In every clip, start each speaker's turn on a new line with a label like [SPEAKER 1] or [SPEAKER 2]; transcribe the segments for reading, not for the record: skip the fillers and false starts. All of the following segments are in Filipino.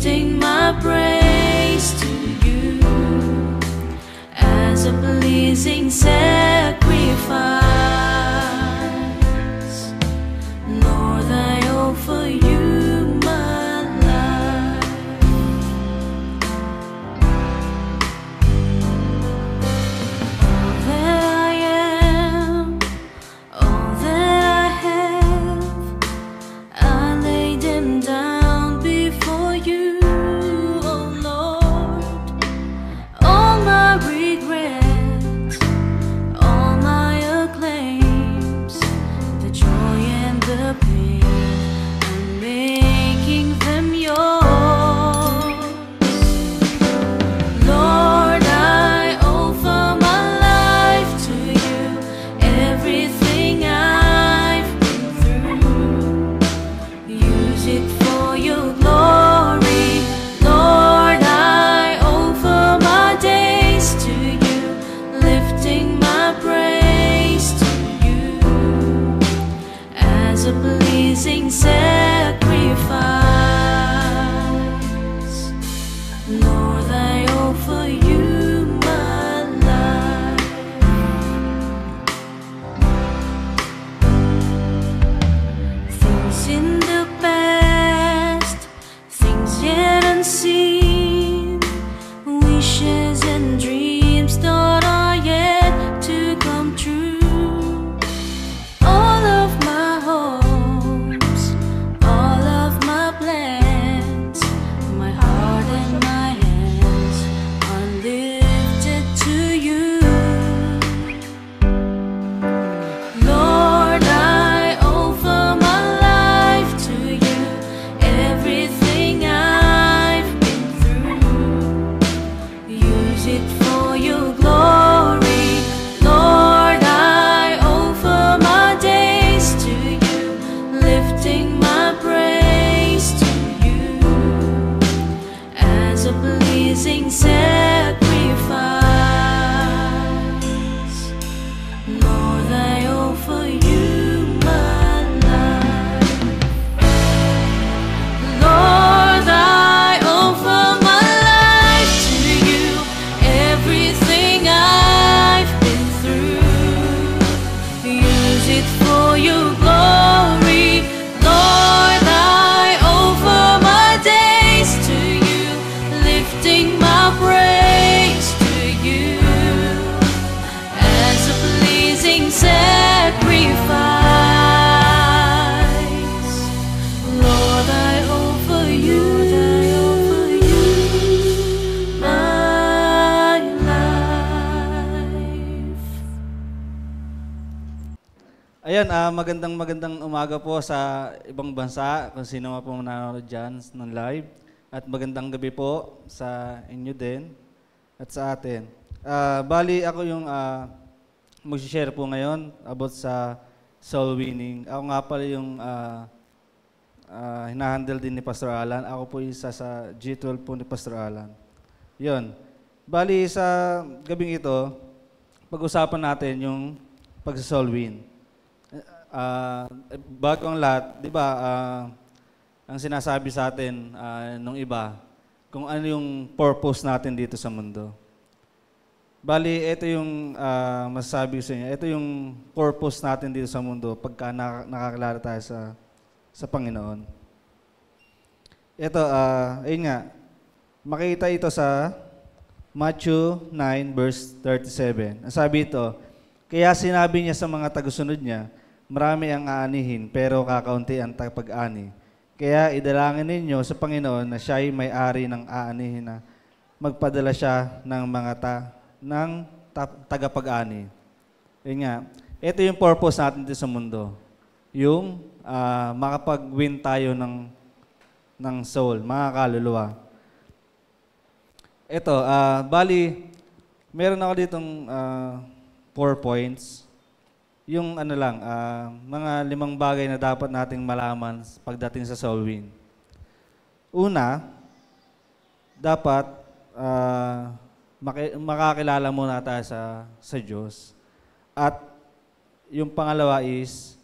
[SPEAKER 1] lifting my praise to you as a pleasing sacrifice. Lord, I offer you my life. All that I am, all that I have, I lay them down before you, oh Lord. All my regrets, all my acclaims, the joy and the pain, I'm making them yours. Lord, I offer my life to you, everything I've been through. Use it for your glory. Lord, I offer my days to you, lifting my praise to you as a pleasing sacrifice. Lord, I offer you my life. Things in the past, things yet unseen, wishes and dreams that are yet to come true. All of my hopes, all of my plans, my heart and my hands are lifted to you. Lord, I offer my life to you, everything I've been through. Use it for your glory. Lord, I offer my days to you, lifting my praise to you as a pleasing sacrifice. Lord, I offer you my life. Lord, I offer my life to you, everything I've been through. Use it for your glory. Lord, I offer my days to you, lifting my praise to you as a pleasing sacrifice. Lord, I offer you my life.
[SPEAKER 2] Ayan, magandang umaga po sa ibang bansa, kung sino man po nanonood dyan ng live. At magandang gabi po sa inyo din at sa atin. Bali, ako yung mag-share po ngayon about sa soul winning. Ako nga pala yung hinahandle din ni Pastor Alan. Ako po isa sa G12 po ni Pastor Alan. Yun. Bali, sa gabing ito, pag-usapan natin yung pag-soul win. Bago ang lahat, di ba, ang sinasabi sa atin nung iba, kung ano yung purpose natin dito sa mundo. Bali, ito yung masasabi ko sa inyo. Ito yung purpose natin dito sa mundo pagka nakakilala tayo sa Panginoon. Ito, ayun nga, makita ito sa Matthew 9 verse 37. Ang sabi ito, kaya sinabi niya sa mga tagusunod niya, marami ang aanihin, pero kakaunti ang pag-ani. Kaya idalangin ninyo sa Panginoon na siya'y may-ari ng aanihin na magpadala siya ng mga tagapag-ani. Yun nga, ito yung purpose natin dito sa mundo. Yung makapag-win tayo ng soul, mga kaluluwa. Ito, bali, meron ako ditong 4 points. Yung ano lang, mga 5 bagay na dapat nating malaman pagdating sa soul win. Una, dapat makakilala muna tayo sa Diyos. At yung pangalawa is,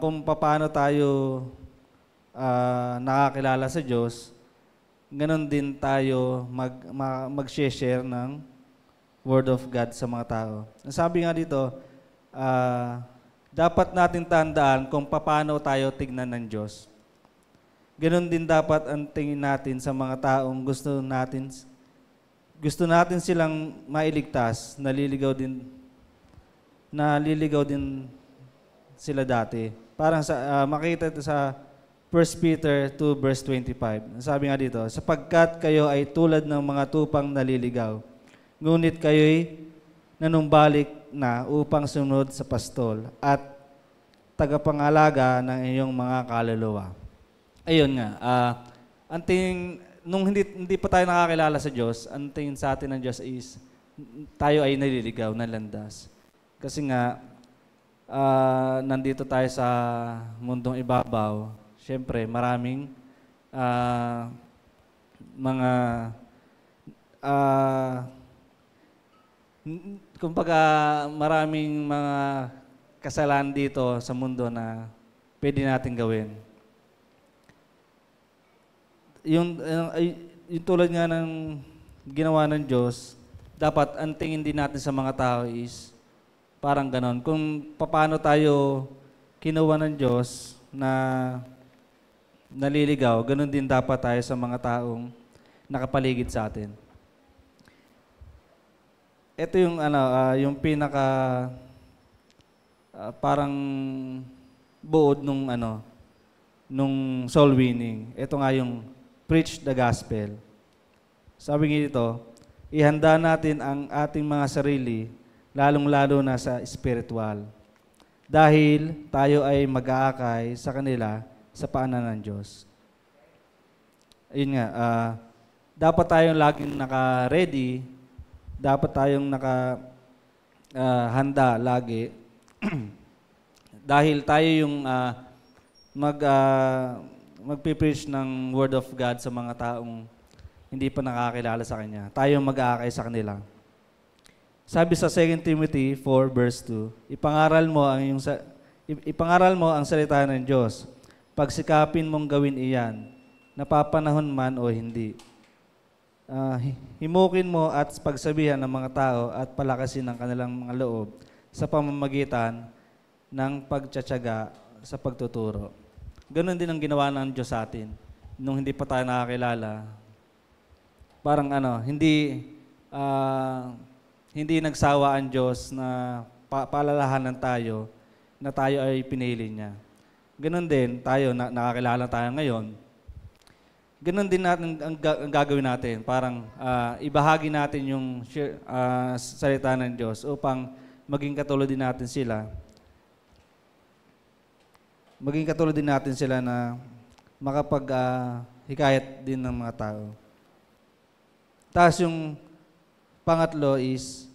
[SPEAKER 2] kung paano tayo nakakilala sa Diyos, ganon din tayo mag-share ng Word of God sa mga tao. Ang sabi nga dito, dapat natin tandaan kung paano tayo tignan ng Diyos. Ganon din dapat ang tingin natin sa mga taong gusto natin silang mailigtas, naliligaw din sila dati. Parang makita ito sa 1 Peter 2 verse 25. Sabi nga dito, sapagkat kayo ay tulad ng mga tupang naliligaw, ngunit kayo'y nanumbalik na upang sumunod sa pastol at tagapangalaga ng iyong mga kaluluwa. Ayun nga, ang tingin, nung hindi pa tayo nakakilala sa Diyos, ang tingin sa atin ng Diyos is tayo ay naliligaw, nalandas. Kasi nga, nandito tayo sa mundong ibabaw. Siyempre, maraming mga kumbaga maraming mga kasalanan dito sa mundo na pwede natin gawin. Yung tulad nga ng ginawa ng Diyos, dapat ang tingin din natin sa mga tao is parang ganon. Kung paano tayo kinuha ng Diyos na naliligaw, ganon din dapat tayo sa mga taong nakapaligid sa atin. Ito yung yung pinaka parang buod nung soul winning. Ito nga yung preach the gospel. Sabi nga dito, ihanda natin ang ating mga sarili, lalong-lalo na sa spiritual. Dahil tayo ay mag-aakay sa kanila sa paanan ng Diyos. Ayun nga, dapat tayong laging naka-ready, dapat tayong handa lagi. Dahil tayo yung magpipreach ng Word of God sa mga taong hindi pa nakakilala sa Kanya. Tayo mag-aakay sa kanila. Sabi sa 2 Timothy 4 verse 2, ipangaral mo ang salita ng Diyos. Pagsikapin mong gawin iyan, napapanahon man o hindi. Himukin mo at pagsabihan ng mga tao at palakasin ang kanilang mga loob sa pamamagitan ng pagtsatsaga sa pagtuturo. Ganon din ang ginawa ng Diyos sa atin nung hindi pa tayo nakakilala. Parang hindi nagsawa ang Diyos na palalahanan tayo na tayo ay pinili niya. Ganon din tayo, nakakilala tayo ngayon. Ganon din natin ang gagawin natin. Parang ibahagi natin yung salita ng Diyos upang maging katulad din natin sila. Maging katulad din natin sila na makapag-hikayat din ng mga tao. Tapos yung pangatlo is,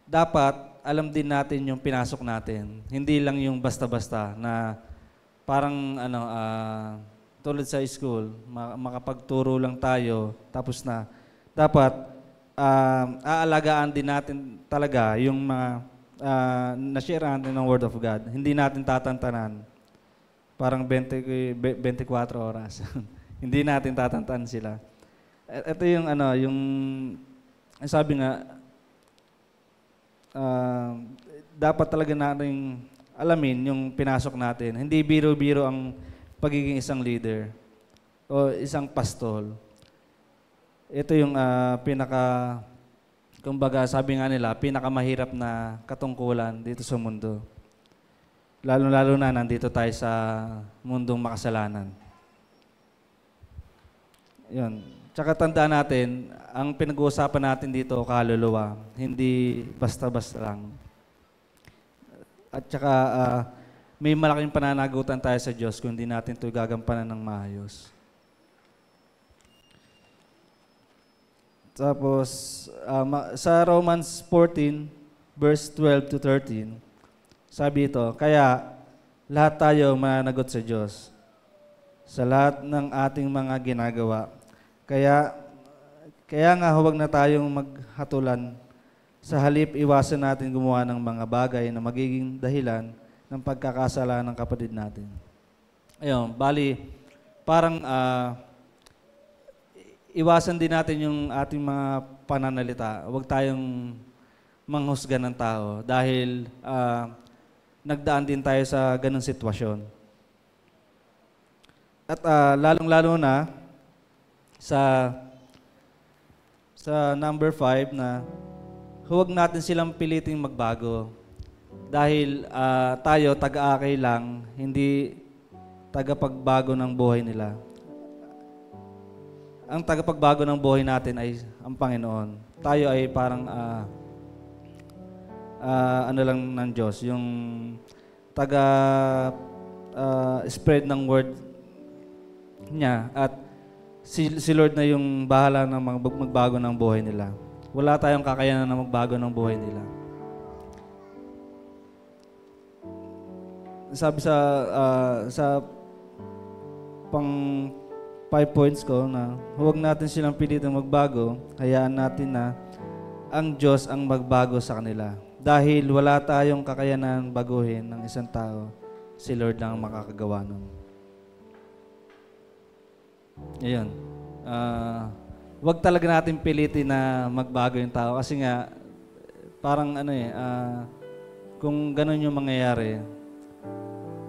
[SPEAKER 2] dapat alam din natin yung pinasok natin. Hindi lang yung basta-basta na parang tulad sa school, makapagturo lang tayo, tapos na. Dapat aalagaan din natin talaga yung mga na-share natin ng Word of God. Hindi natin tatantanan. Parang 24 oras. Hindi natin tatantanan sila. Ito yung sabi nga, dapat talaga natin alamin yung pinasok natin. Hindi biro-biro ang pagiging isang leader o isang pastol. Ito yung kumbaga sabi nga nila, pinakamahirap na katungkulan dito sa mundo. Lalo-lalo na nandito tayo sa mundong makasalanan. Yun. Tsaka tandaan natin, ang pinag-uusapan natin dito, kaluluwa, hindi basta-basta lang. At tsaka may malaking pananagutan tayo sa Diyos kung hindi natin ito gagampanan ng maayos. Tapos, sa Romans 14, verse 12 to 13, sabi ito, kaya lahat tayo mananagot sa Diyos sa lahat ng ating mga ginagawa. Kaya nga huwag na tayong maghatulan. Sa halip, iwasan natin gumawa ng mga bagay na magiging dahilan ng pagkakasala ng kapatid natin. Ayun, bali, parang iwasan din natin yung ating mga pananalita. Huwag tayong manghusga ng tao dahil nagdaan din tayo sa ganung sitwasyon. At lalong-lalo na sa number 5 na huwag natin silang piliting magbago. Dahil tayo taga-akay lang, hindi tagapagbago ng buhay nila. Ang tagapagbago ng buhay natin ay ang Panginoon. Tayo ay parang ano lang ng Diyos, yung spread ng word niya at si Lord na yung bahala ng magbago ng buhay nila. Wala tayong kakayanan na magbago ng buhay nila. Sabi sa pang 5 points ko na huwag natin silang pilitang magbago, hayaan natin na ang Diyos ang magbago sa kanila. Dahil wala tayong kakayanan baguhin ng isang tao, si Lord lang ang makakagawa nun. Ayun. Huwag talaga natin pilitin na magbago yung tao kasi nga parang kung ganun yung mangyayari,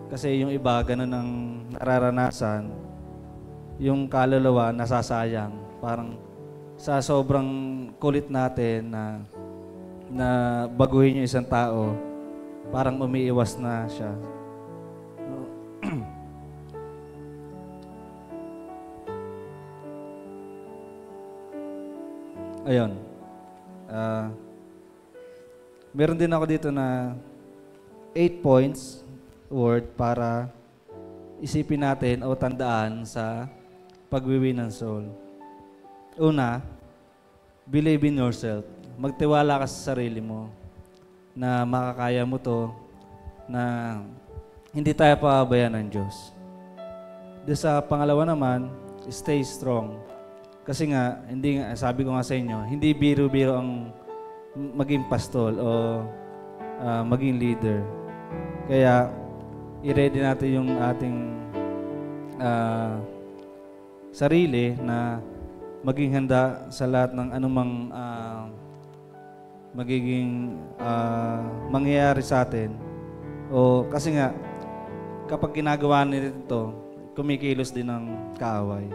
[SPEAKER 2] kasi yung iba ganun ang nararanasan, yung kaluluwa nasasayang. Parang sa sobrang kulit natin na baguhin yung isang tao, parang umiiwas na siya. Ayun. Meron din ako dito na 8 points word para isipin natin o tandaan sa pagwiwin ng soul. Una, believe in yourself. Magtiwala ka sa sarili mo na makakaya mo to, na hindi tayo pababayaan ng Diyos. Sa pangalawa naman, stay strong. Kasi nga, sabi ko nga sa inyo, hindi biro-biro ang maging pastol o maging leader. Kaya, i-ready natin yung ating sarili na maging handa sa lahat ng anumang magiging mangyayari sa atin. O kasi nga, kapag ginagawa nito, kumikilos din ng kaaway.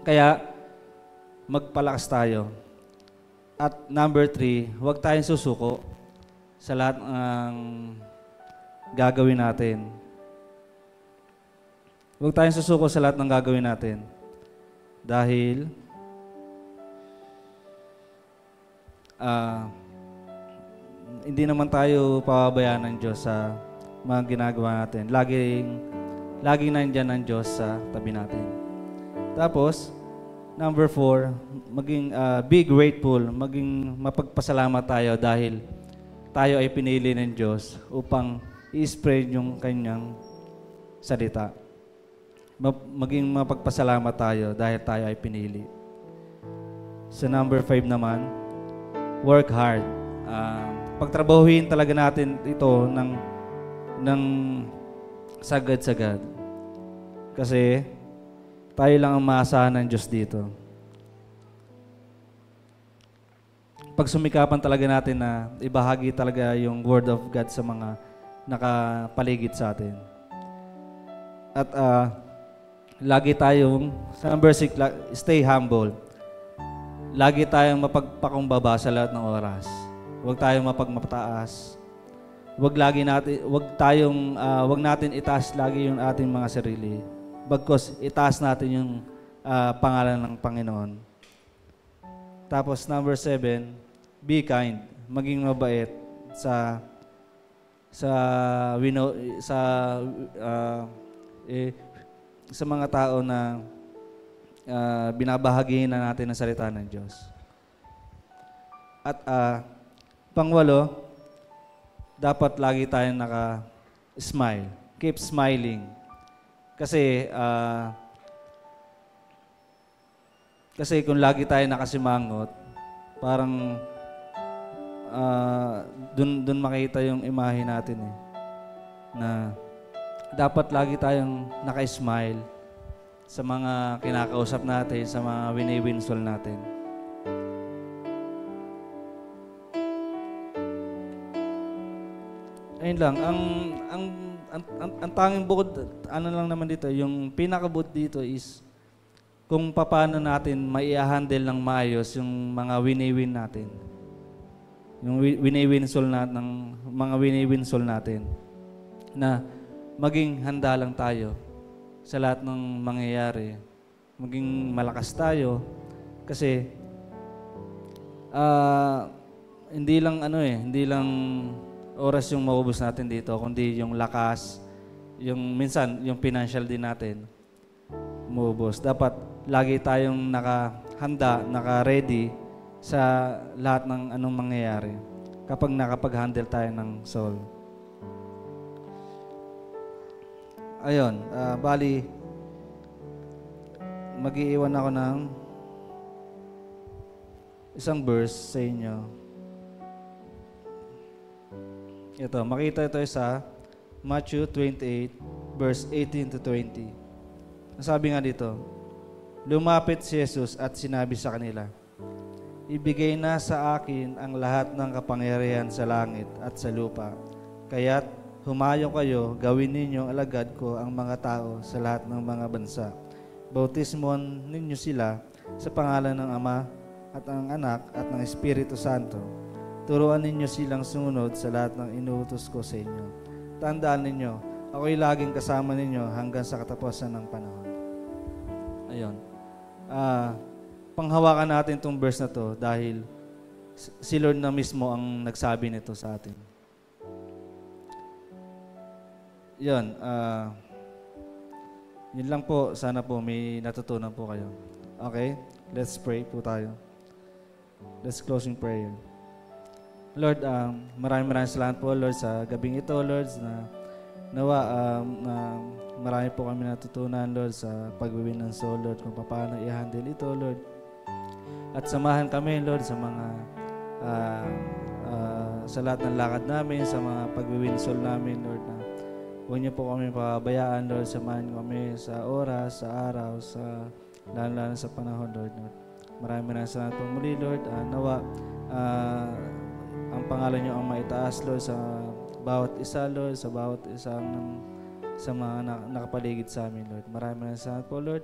[SPEAKER 2] Kaya, magpalakas tayo. At number 3, huwag tayong susuko sa lahat ng gagawin natin. Huwag tayong susuko sa lahat ng gagawin natin. Dahil hindi naman tayo pababayaan ng Diyos sa mga ginagawa natin. Laging nandyan ang Diyos sa tabi natin. Tapos, number 4, maging be grateful, maging mapagpasalamat tayo dahil tayo ay pinili ng Diyos upang i-spread yung kanyang salita. Maging mapagpasalamat tayo dahil tayo ay pinili. Sa number 5 naman, work hard. Pagtrabahuhin talaga natin ito ng sagad-sagad. Kasi tayo lang ang maasahan ng Diyos dito. Pag sumikapan talaga natin na ibahagi talaga yung Word of God sa mga nakapaligid sa atin. At lagi tayong, sa number 6, stay humble. Lagi tayong mapagpakumbaba sa lahat ng oras. Huwag tayong mapagmataas. Huwag natin itaas lagi yung ating mga sarili. Bagkus itaas natin yung pangalan ng Panginoon. Tapos number 7, be kind. Maging mabait sa mga tao na binabahagihan na natin ang salita ng Diyos. At pang-8, dapat lagi tayong naka-smile. Keep smiling. Kasi kung lagi tayo nakasimangot, parang dun makita yung imahe natin na dapat lagi tayong naka-smile sa mga kinakausap natin, sa mga wini-winsol natin. Ayun lang, ang tanging bukod, ano lang naman dito, yung pinakabut dito is kung paano natin mai-handle ng maayos yung mga wini-win natin. Yung wini-winsol natin, ng mga wini-winsol natin. Na maging handa lang tayo sa lahat ng mangyayari. Maging malakas tayo kasi hindi lang oras yung maubos natin dito, kundi yung lakas, yung minsan, yung financial din natin, maubos. Dapat lagi tayong nakahanda, naka-ready sa lahat ng anong mangyayari kapag nakapag-handle tayo ng soul. Ayun, bali, mag-iiwan ako ng isang verse sa inyo. Ito, makita ito sa Matthew 28, verse 18 to 20. Sabi nga dito, lumapit si Jesus at sinabi sa kanila, ibigay na sa akin ang lahat ng kapangyarihan sa langit at sa lupa. Kaya't humayo kayo, gawin ninyong alagad ko ang mga tao sa lahat ng mga bansa. Bautismon ninyo sila sa pangalan ng Ama at ng Anak at ng Espiritu Santo. Turuan ninyo silang sumunod sa lahat ng inuutos ko sa inyo. Tandaan ninyo, ako'y laging kasama ninyo hanggang sa katapusan ng panahon. Ayun. Panghawakan natin itong verse na to dahil si Lord na mismo ang nagsabi nito sa atin. Yun. Yun lang po. Sana po may natutunan po kayo. Okay? Let's pray po tayo. Let's close in prayer. Lord, maraming salamat po, Lord, sa gabing ito, Lord, na nawa marami po kami natutunan, Lord, sa pagwiwin ng soul, Lord, kung paano i-handle ito, Lord. At samahan kami, Lord, sa mga sa lahat ng lakad namin, sa mga pagwiwin soul namin, Lord, na huwag niyo po kami pabayaan, Lord, samahan kami sa oras, sa araw, sa lalo sa panahon, Lord. Maraming salamat po muli, Lord. Nawa, ang pangalan niyo ang maitaas, Lord, sa bawat isa, Lord, sa bawat isang sa mga nakapaligid sa amin, Lord. Maraming salamat po, Lord.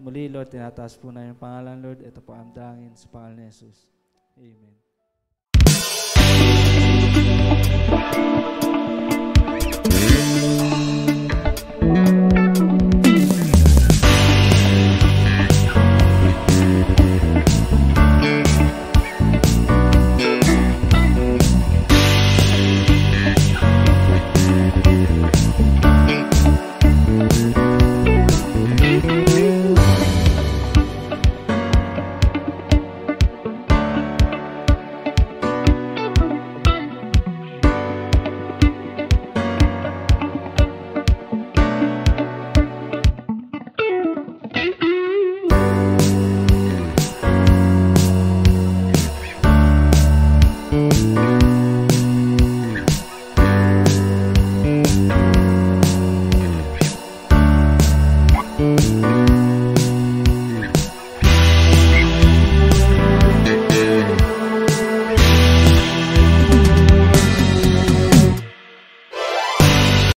[SPEAKER 2] Muli, Lord, tinataas po na yung pangalan, Lord. Ito po ang dangin sa pangalan ni Jesus. Amen.